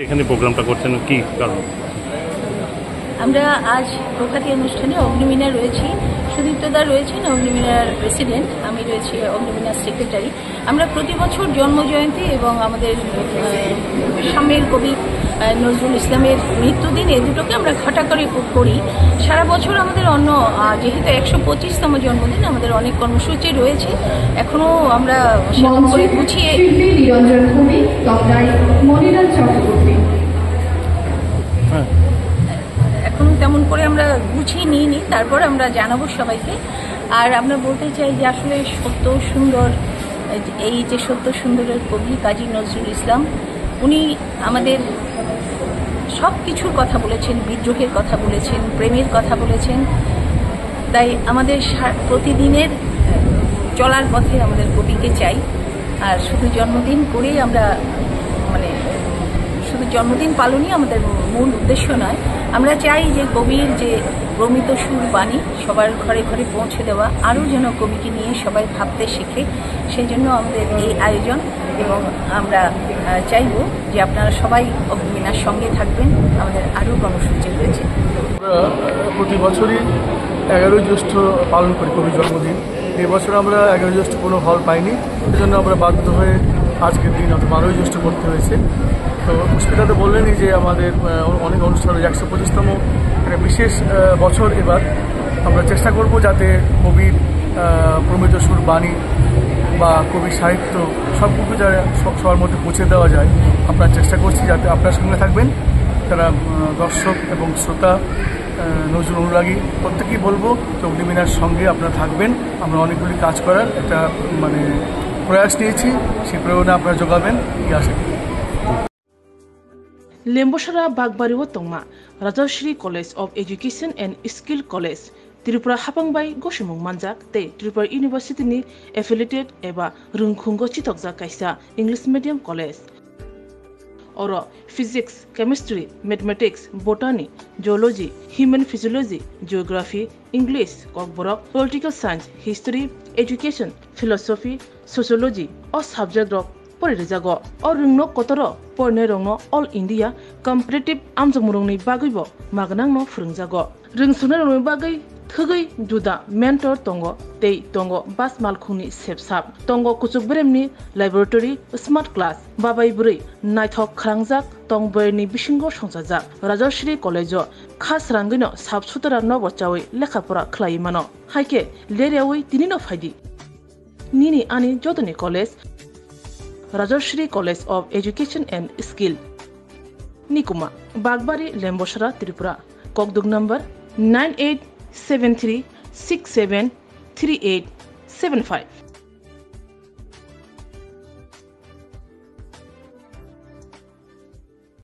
এখানে প্রোগ্রামটা করছেন কি কারণ? আমরা আজ প্রখ্যাতি অনুষ্ঠানে অগ্নিমিনা রয়েছি, সুদীপ্তদা রয়েছেন অগ্নিমিনার প্রেসিডেন্ট, আমি রয়েছি অগ্নিমিনার সেক্রেটারি। আমরা প্রতি বছর জন্মজয়ন্তী এবং আমাদের সামনের কবি নজরুল ইসলামের মৃত্যুদিন এই দুটোকে আমরা ঘটা করে করি। সারা বছর আমাদের যেহেতু 125তম জন্মদিন, আমাদের অনেক কর্মসূচি রয়েছে, এখনো আমরা সেরকম করে গুছিয়ে এখন তেমন করে আমরা গুছিয়ে নিইনি, তারপর আমরা জানাবো সবাইকে। আর আমরা বলতে চাই যে আসলে সত্য সুন্দর, এই যে সত্য সুন্দরের কবি কাজী নজরুল ইসলাম, উনি আমাদের সব কিছুর কথা বলেছেন, বিদ্রোহের কথা বলেছেন, প্রেমের কথা বলেছেন। তাই আমাদের প্রতিদিনের চলার পথে আমাদের কবিকে চাই। আর শুধু জন্মদিন করেই আমরা শুধু জন্মদিন পালনই আমাদের মূল উদ্দেশ্য নয়। আমরা চাই যে কবির যে প্রমিত সুর বাণী সবার ঘরে ঘরে পৌঁছে দেওয়া, আরও যেন কবিকে নিয়ে সবাই ভাবতে শেখে। সেই জন্য আমাদের এই আয়োজন, এবং আমরা চাইব যে আপনারা সবাই অগ্নিমিনার সঙ্গে থাকবেন। আমাদের আরও কর্মসূচি রয়েছে। প্রতি বছরই 11ই জ্যৈষ্ঠ পালন করি কবির জন্মদিন। এই বছর আমরা 11ই জ্যৈষ্ঠ কোনো হল পাইনি, সেজন্য আমরা বাধ্য হয়ে আজকের দিন অর্থাৎ 12ই জ্যৈষ্ঠ করতে হয়েছে। তো পুষ্পিতা তো বললেনই যে আমাদের অনেক অনুষ্ঠান রয়েছে, 125তম একটা বিশেষ বছর। এবার আমরা চেষ্টা করব যাতে কবির প্রমিত সুর বাণী বা কবির সাহিত্য সবটুকু যাতে সবার মধ্যে পৌঁছে দেওয়া যায়। আপনার চেষ্টা করছি, যাতে আপনার সঙ্গে থাকবেন তারা দর্শক এবং শ্রোতা, নজরুল অনুরাগী প্রত্যেকেই বলবো অগ্নিমিনার সঙ্গে আপনারা থাকবেন। আমরা অনেকগুলি কাজ করার একটা প্রয়াস নিয়েছি, সেই প্রেরণা আপনারা যোগাবেন এই আশা করি। লেম্বসরা বাগবাড়িও তংমা Rajshree college of education and skill college Tripura हापांबाई गसुमुं मानजाक ते त्रिपुरा यूनिवर्सिटी एफिलिएटेड एबा रुंखुंगो चितकजा कायसा इंग्लिश मीडियम कलेज और physics, chemistry, mathematics, botany, geology, human physiology, geography, English, Kokborok, political science, history, education, philosophy, sociology और सब्जेक्ट रक परिरेजागो और रुंगनो कतर परने रंगनो ऑल इंडिया कम्पिटिटिव आमजमुरंनि बागैबो मागनांनो फोरोंजागो रोंसुनाय रंगनि बागै थगै जुदा मेंटर तंगो तै तंगो बास मालखुंनि सेबसाब तंगो कुचुक ब्रेमनि लैबोरेटरी स्मार्ट क्लास बाबाय बुरै नायथक खालांजाक तंबयनि बिसिंगो संसाजाक राजश्री कलेजो खास रांगैनो साबसुतरा नबचावै लेखाफोरा खलायमानो हायके लेरेवै तिनिनो फायदि निनि आनि जतनि college Rajshree college of education and skill निकुमा बागबारी लेम्बसरा त्रिपुरा ककदुग नंबर 9873673875।